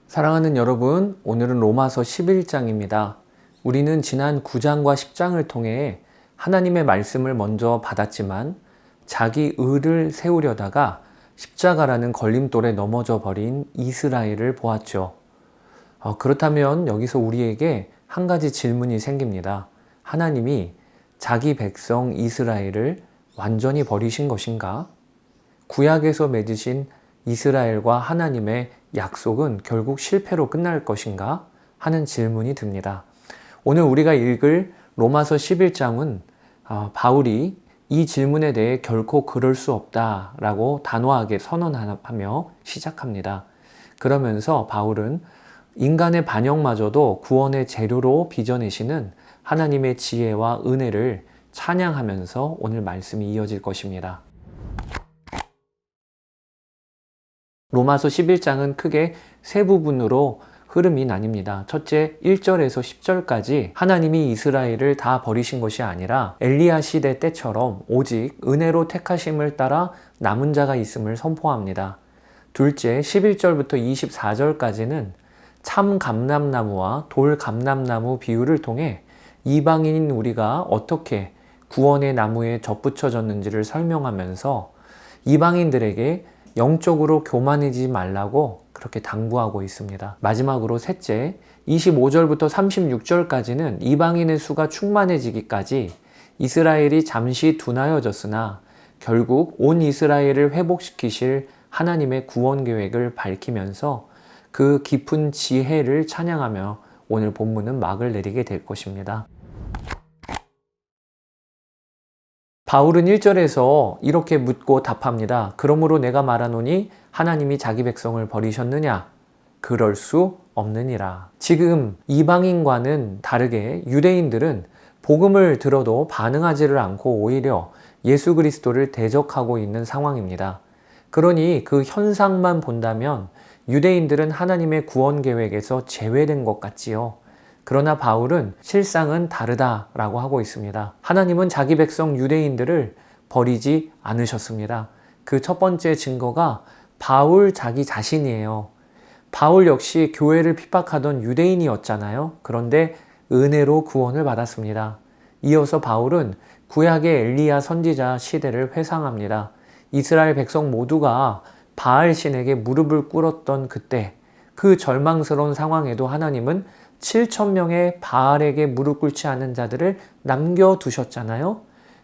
사랑하는 여러분, 오늘은 로마서 11장입니다. 우리는 지난 9장과 10장을 통해 하나님의 말씀을 먼저 받았지만 자기 의를 세우려다가 십자가라는 걸림돌에 넘어져 버린 이스라엘을 보았죠. 그렇다면 여기서 우리에게 한 가지 질문이 생깁니다. 하나님이 자기 백성 이스라엘을 완전히 버리신 것인가? 구약에서 맺으신 이스라엘과 하나님의 약속은 결국 실패로 끝날 것인가? 하는 질문이 듭니다. 오늘 우리가 읽을 로마서 11장은 바울이 이 질문에 대해 결코 그럴 수 없다라고 단호하게 선언하며 시작합니다. 그러면서 바울은 인간의 반역마저도 구원의 재료로 빚어내시는 하나님의 지혜와 은혜를 찬양하면서 오늘 말씀이 이어질 것입니다. 로마서 11장은 크게 세 부분으로 흐름이 나뉩니다. 첫째, 1절에서 10절까지 하나님이 이스라엘을 다 버리신 것이 아니라 엘리야 시대 때처럼 오직 은혜로 택하심을 따라 남은 자가 있음을 선포합니다. 둘째, 11절부터 24절까지는 참 감람나무와 돌 감람나무 비유를 통해 이방인인 우리가 어떻게 구원의 나무에 접붙여졌는지를 설명하면서 이방인들에게 영적으로 교만해지지 말라고 그렇게 당부하고 있습니다. 마지막으로 셋째, 25절부터 36절까지는 이방인의 수가 충만해지기까지 이스라엘이 잠시 둔하여졌으나 결국 온 이스라엘을 회복시키실 하나님의 구원 계획을 밝히면서 그 깊은 지혜를 찬양하며 오늘 본문은 막을 내리게 될 것입니다. 바울은 1절에서 이렇게 묻고 답합니다. 그러므로 내가 말하노니 하나님이 자기 백성을 버리셨느냐? 그럴 수 없느니라. 지금 이방인과는 다르게 유대인들은 복음을 들어도 반응하지를 않고 오히려 예수 그리스도를 대적하고 있는 상황입니다. 그러니 그 현상만 본다면 유대인들은 하나님의 구원 계획에서 제외된 것 같지요. 그러나 바울은 실상은 다르다라고 하고 있습니다. 하나님은 자기 백성 유대인들을 버리지 않으셨습니다. 그 첫 번째 증거가 바울 자기 자신이에요. 바울 역시 교회를 핍박하던 유대인이었잖아요. 그런데 은혜로 구원을 받았습니다. 이어서 바울은 구약의 엘리야 선지자 시대를 회상합니다. 이스라엘 백성 모두가 바알 신에게 무릎을 꿇었던 그때 그 절망스러운 상황에도 하나님은 7,000명의 바알에게 무릎 꿇지 않은 자들을 남겨두셨잖아요.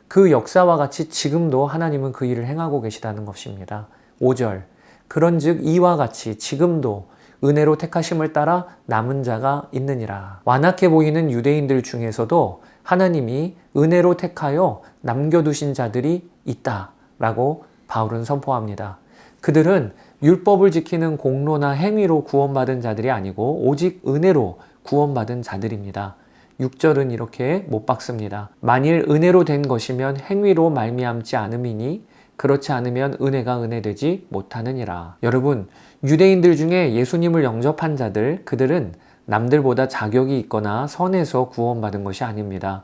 그 역사와 같이 지금도 하나님은 그 일을 행하고 계시다는 것입니다. 5절, 그런즉 이와 같이 지금도 은혜로 택하심을 따라 남은 자가 있느니라. 완악해 보이는 유대인들 중에서도 하나님이 은혜로 택하여 남겨두신 자들이 있다라고 바울은 선포합니다. 그들은 율법을 지키는 공로나 행위로 구원받은 자들이 아니고 오직 은혜로 구원받은 자들입니다. 6절은 이렇게 못 박습니다. 만일 은혜로 된 것이면 행위로 말미암지 않음이니 그렇지 않으면 은혜가 은혜되지 못하느니라. 여러분, 유대인들 중에 예수님을 영접한 자들, 그들은 남들보다 자격이 있거나 선해서 구원받은 것이 아닙니다.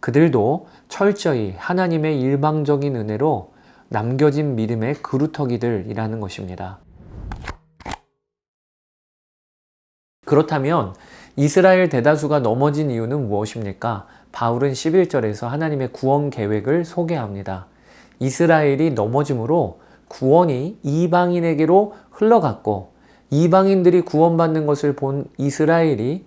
그들도 철저히 하나님의 일방적인 은혜로 남겨진 믿음의 그루터기들이라는 것입니다. 그렇다면 이스라엘 대다수가 넘어진 이유는 무엇입니까? 바울은 11절에서 하나님의 구원 계획을 소개합니다. 이스라엘이 넘어짐으로 구원이 이방인에게로 흘러갔고 이방인들이 구원받는 것을 본 이스라엘이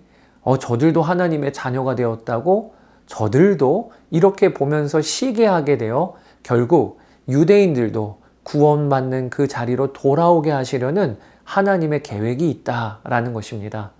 저들도 하나님의 자녀가 되었다고 저들도 이렇게 보면서 시기하게 되어 결국 유대인들도 구원받는 그 자리로 돌아오게 하시려는 하나님의 계획이 있다라는 것입니다.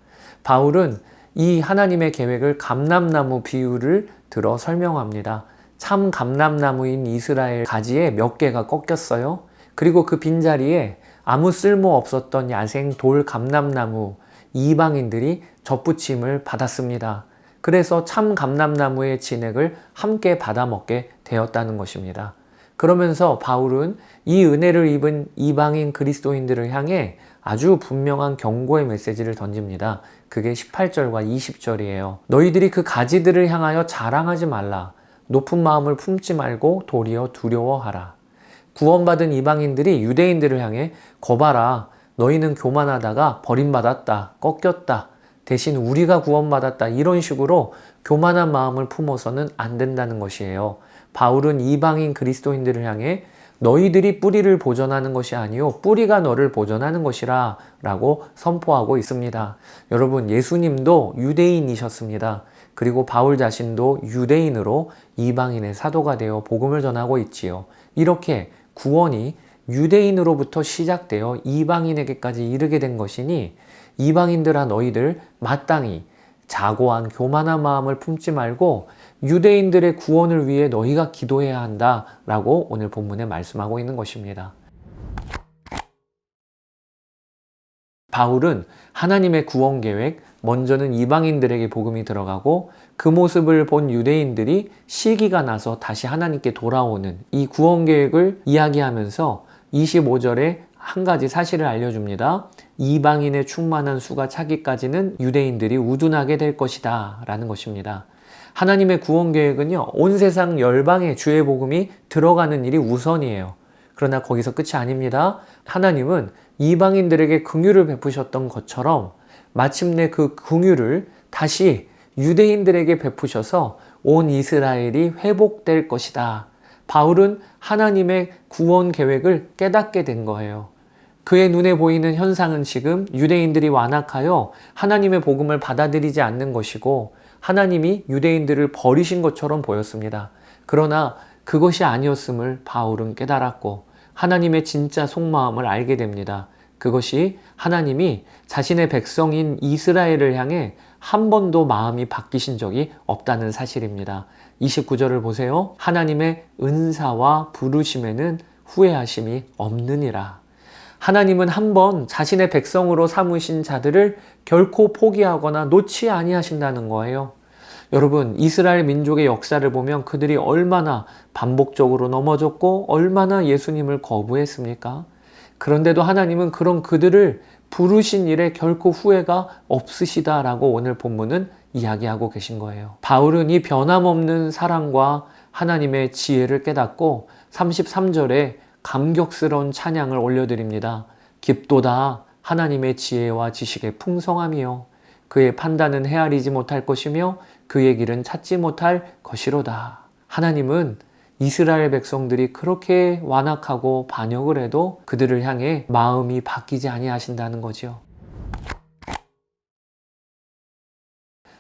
바울은 이 하나님의 계획을 감람나무 비유를 들어 설명합니다. 참 감람나무인 이스라엘 가지에 몇 개가 꺾였어요. 그리고 그 빈자리에 아무 쓸모 없었던 야생 돌 감람나무 이방인들이 접붙임을 받았습니다. 그래서 참 감람나무의 진액을 함께 받아먹게 되었다는 것입니다. 그러면서 바울은 이 은혜를 입은 이방인 그리스도인들을 향해 아주 분명한 경고의 메시지를 던집니다. 그게 18절과 20절이에요. 너희들이 그 가지들을 향하여 자랑하지 말라. 높은 마음을 품지 말고 도리어 두려워하라. 구원받은 이방인들이 유대인들을 향해 거봐라. 너희는 교만하다가 버림받았다, 꺾였다, 대신 우리가 구원받았다, 이런 식으로 교만한 마음을 품어서는 안 된다는 것이에요. 바울은 이방인 그리스도인들을 향해 너희들이 뿌리를 보존하는 것이 아니요 뿌리가 너를 보존하는 것이라 라고 선포하고 있습니다. 여러분, 예수님도 유대인이셨습니다. 그리고 바울 자신도 유대인으로 이방인의 사도가 되어 복음을 전하고 있지요. 이렇게 구원이 유대인으로부터 시작되어 이방인에게까지 이르게 된 것이니 이방인들아 너희들 마땅히 자고한 교만한 마음을 품지 말고 유대인들의 구원을 위해 너희가 기도해야 한다 라고 오늘 본문에 말씀하고 있는 것입니다. 바울은 하나님의 구원 계획, 먼저는 이방인들에게 복음이 들어가고 그 모습을 본 유대인들이 시기가 나서 다시 하나님께 돌아오는 이 구원 계획을 이야기하면서 25절에 한 가지 사실을 알려줍니다. 이방인의 충만한 수가 차기까지는 유대인들이 우둔하게 될 것이다 라는 것입니다. 하나님의 구원 계획은요, 온 세상 열방에 주의 복음이 들어가는 일이 우선이에요. 그러나 거기서 끝이 아닙니다. 하나님은 이방인들에게 긍휼을 베푸셨던 것처럼 마침내 그 긍휼을 다시 유대인들에게 베푸셔서 온 이스라엘이 회복될 것이다. 바울은 하나님의 구원 계획을 깨닫게 된 거예요. 그의 눈에 보이는 현상은 지금 유대인들이 완악하여 하나님의 복음을 받아들이지 않는 것이고 하나님이 유대인들을 버리신 것처럼 보였습니다. 그러나 그것이 아니었음을 바울은 깨달았고 하나님의 진짜 속마음을 알게 됩니다. 그것이 하나님이 자신의 백성인 이스라엘을 향해 한 번도 마음이 바뀌신 적이 없다는 사실입니다. 29절을 보세요. 하나님의 은사와 부르심에는 후회하심이 없느니라. 하나님은 한 번 자신의 백성으로 삼으신 자들을 결코 포기하거나 놓지 아니하신다는 거예요. 여러분, 이스라엘 민족의 역사를 보면 그들이 얼마나 반복적으로 넘어졌고 얼마나 예수님을 거부했습니까? 그런데도 하나님은 그런 그들을 부르신 일에 결코 후회가 없으시다라고 오늘 본문은 이야기하고 계신 거예요. 바울은 이 변함없는 사랑과 하나님의 지혜를 깨닫고 33절에 감격스러운 찬양을 올려드립니다. 깊도다 하나님의 지혜와 지식의 풍성함이요 그의 판단은 헤아리지 못할 것이며 그의 길은 찾지 못할 것이로다. 하나님은 이스라엘 백성들이 그렇게 완악하고 반역을 해도 그들을 향해 마음이 바뀌지 아니하신다는 거죠.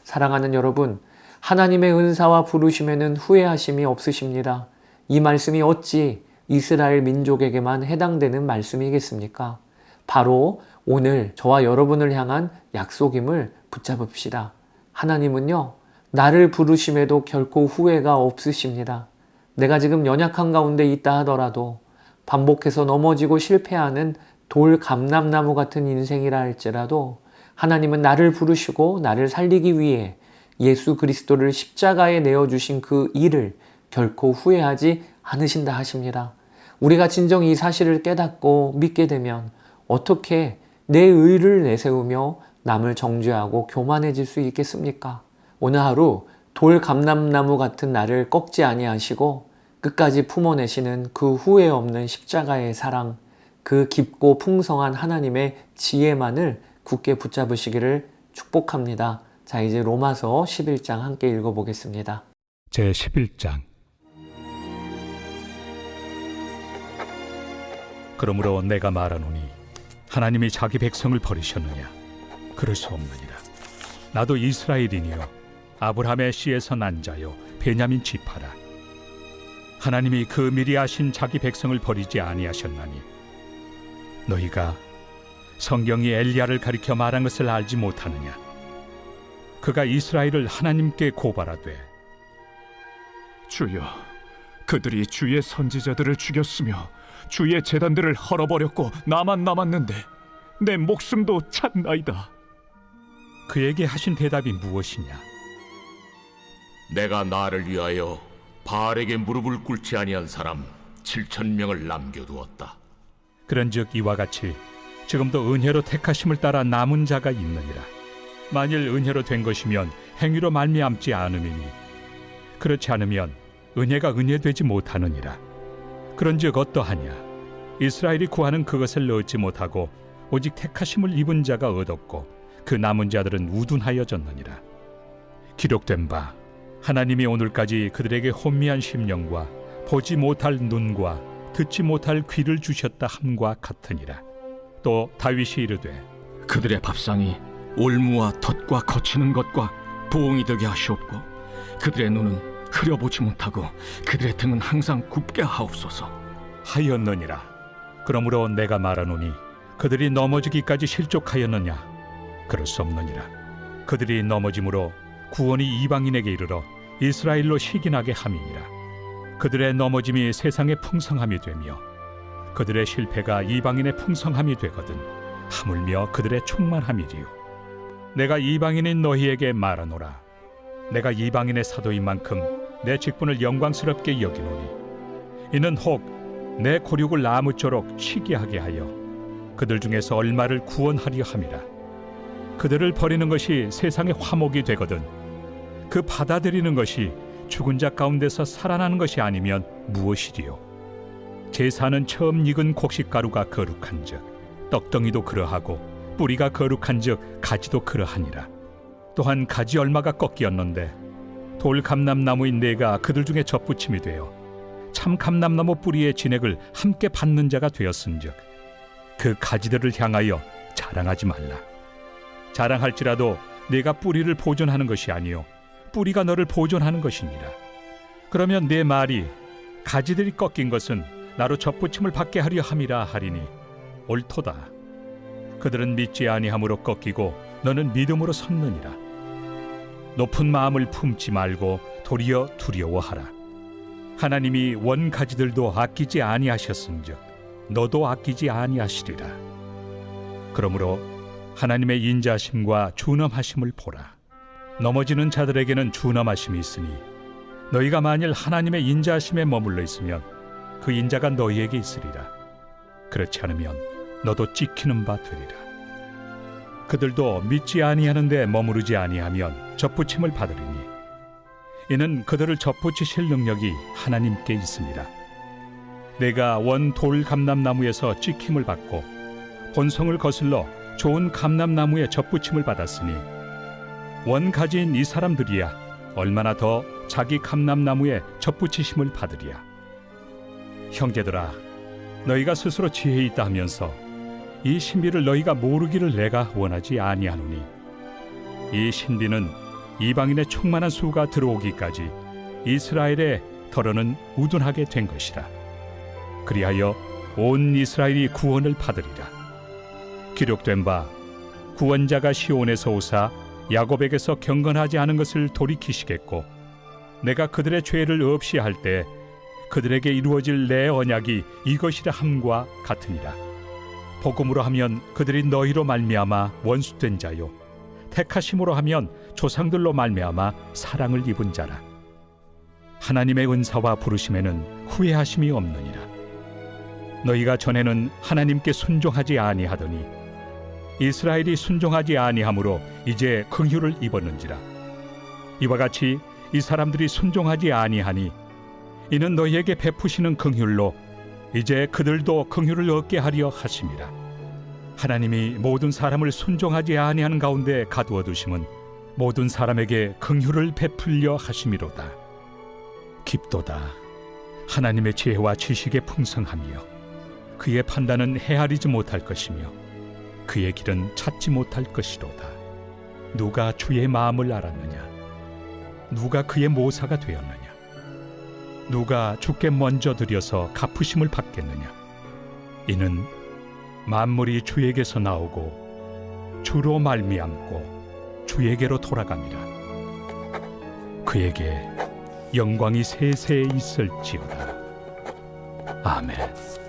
사랑하는 여러분, 하나님의 은사와 부르심에는 후회하심이 없으십니다. 이 말씀이 어찌 이스라엘 민족에게만 해당되는 말씀이겠습니까? 바로 오늘 저와 여러분을 향한 약속임을 붙잡읍시다. 하나님은요, 나를 부르심에도 결코 후회가 없으십니다. 내가 지금 연약한 가운데 있다 하더라도 반복해서 넘어지고 실패하는 돌 감람나무 같은 인생이라 할지라도 하나님은 나를 부르시고 나를 살리기 위해 예수 그리스도를 십자가에 내어주신 그 일을 결코 후회하지 않으신다 하십니다. 우리가 진정 이 사실을 깨닫고 믿게 되면 어떻게 내 의를 내세우며 남을 정죄하고 교만해질 수 있겠습니까? 오늘 하루 돌 감람나무 같은 나를 꺾지 아니하시고 끝까지 품어내시는 그 후회 없는 십자가의 사랑, 그 깊고 풍성한 하나님의 지혜만을 굳게 붙잡으시기를 축복합니다. 자, 이제 로마서 11장 함께 읽어보겠습니다. 제 11장. 그러므로 내가 말하노니 하나님이 자기 백성을 버리셨느냐? 그럴 수 없느니라. 나도 이스라엘이니요 아브라함의 씨에서 난 자요 베냐민 지파라. 하나님이 그 미리 아신 자기 백성을 버리지 아니하셨나니 너희가 성경이 엘리야를 가리켜 말한 것을 알지 못하느냐? 그가 이스라엘을 하나님께 고발하되 주여, 그들이 주의 선지자들을 죽였으며 주의 제단들을 헐어버렸고 나만 남았는데 내 목숨도 찼나이다. 그에게 하신 대답이 무엇이냐? 내가 나를 위하여 바알에게 무릎을 꿇지 아니한 사람 7,000명을 남겨두었다. 그런즉 이와 같이 지금도 은혜로 택하심을 따라 남은 자가 있느니라. 만일 은혜로 된 것이면 행위로 말미암지 않음이니 그렇지 않으면 은혜가 은혜되지 못하느니라. 그런즉 어떠하냐? 이스라엘이 구하는 그것을 얻지 못하고 오직 택하심을 입은 자가 얻었고 그 남은 자들은 우둔하여졌느니라. 기록된 바 하나님이 오늘까지 그들에게 혼미한 심령과 보지 못할 눈과 듣지 못할 귀를 주셨다 함과 같으니라. 또 다윗이 이르되 그들의 밥상이 올무와 덫과 거치는 것과 부엉이 되게 하시옵고 그들의 눈은 흐려보지 못하고 그들의 등은 항상 굽게 하옵소서. 하였느니라. 그러므로 내가 말하노니 그들이 넘어지기까지 실족하였느냐? 그럴 수 없느니라. 그들이 넘어짐으로 구원이 이방인에게 이르러 이스라엘로 시기나게 함이니라. 그들의 넘어짐이 세상의 풍성함이 되며 그들의 실패가 이방인의 풍성함이 되거든 하물며 그들의 충만함이리요. 내가 이방인인 너희에게 말하노라. 내가 이방인의 사도인 만큼 내 직분을 영광스럽게 여기노니 이는 혹 내 고륙을 아무쪼록 시기하게 하여 그들 중에서 얼마를 구원하려 함이라. 그들을 버리는 것이 세상의 화목이 되거든 그 받아들이는 것이 죽은 자 가운데서 살아나는 것이 아니면 무엇이리요? 제사는 처음 익은 곡식가루가 거룩한즉 떡덩이도 그러하고 뿌리가 거룩한즉 가지도 그러하니라. 또한 가지 얼마가 꺾이었는데 돌 감람나무인 내가 그들 중에 접붙임이 되어 참 감람나무 뿌리의 진액을 함께 받는 자가 되었은즉 그 가지들을 향하여 자랑하지 말라. 자랑할지라도 내가 뿌리를 보존하는 것이 아니요 뿌리가 너를 보존하는 것이니라. 그러면 내 말이 가지들이 꺾인 것은 나로 접붙임을 받게 하려 함이라 하리니 옳도다. 그들은 믿지 아니함으로 꺾이고 너는 믿음으로 섰느니라. 높은 마음을 품지 말고 도리어 두려워하라. 하나님이 원 가지들도 아끼지 아니하셨은즉 너도 아끼지 아니하시리라. 그러므로 하나님의 인자하심과 준엄하심을 보라. 넘어지는 자들에게는 준엄하심이 있으니 너희가 만일 하나님의 인자하심에 머물러 있으면 그 인자가 너희에게 있으리라. 그렇지 않으면 너도 찍히는 바 되리라. 그들도 믿지 아니하는데 머무르지 아니하면 접붙임을 받으리니 이는 그들을 접붙이실 능력이 하나님께 있습니다. 내가 원 돌 감람나무에서 찍힘을 받고 본성을 거슬러 좋은 감람나무에 접붙임을 받았으니 원 가지인 이 사람들이야 얼마나 더 자기 감람나무에 접붙이심을 받으리야. 형제들아, 너희가 스스로 지혜 있다 하면서 이 신비를 너희가 모르기를 내가 원하지 아니하노니 이 신비는 이방인의 충만한 수가 들어오기까지 이스라엘의 덜어는 우둔하게 된 것이라. 그리하여 온 이스라엘이 구원을 받으리라. 기록된 바 구원자가 시온에서 오사 야곱에게서 경건하지 않은 것을 돌이키시겠고 내가 그들의 죄를 없이 할 때 그들에게 이루어질 내 언약이 이것이라 함과 같으니라. 복음으로 하면 그들이 너희로 말미암아 원수된 자요 택하심으로 하면 조상들로 말미암아 사랑을 입은 자라. 하나님의 은사와 부르심에는 후회하심이 없느니라. 너희가 전에는 하나님께 순종하지 아니하더니 이스라엘이 순종하지 아니하므로 이제 긍휼을 입었는지라. 이와 같이 이 사람들이 순종하지 아니하니 이는 너희에게 베푸시는 긍휼로 이제 그들도 긍휼을 얻게 하려 하심이라. 하나님이 모든 사람을 순종하지 아니하는 가운데 가두어 두심은 모든 사람에게 긍휼을 베풀려 하심이로다. 깊도다. 하나님의 지혜와 지식의 풍성함이요 그의 판단은 헤아리지 못할 것이며 그의 길은 찾지 못할 것이로다. 누가 주의 마음을 알았느냐? 누가 그의 모사가 되었느냐? 누가 주께 먼저 드려서 갚으심을 받겠느냐? 이는 만물이 주에게서 나오고 주로 말미암고 주에게로 돌아갑니다. 그에게 영광이 세세에 있을지어다. 아멘.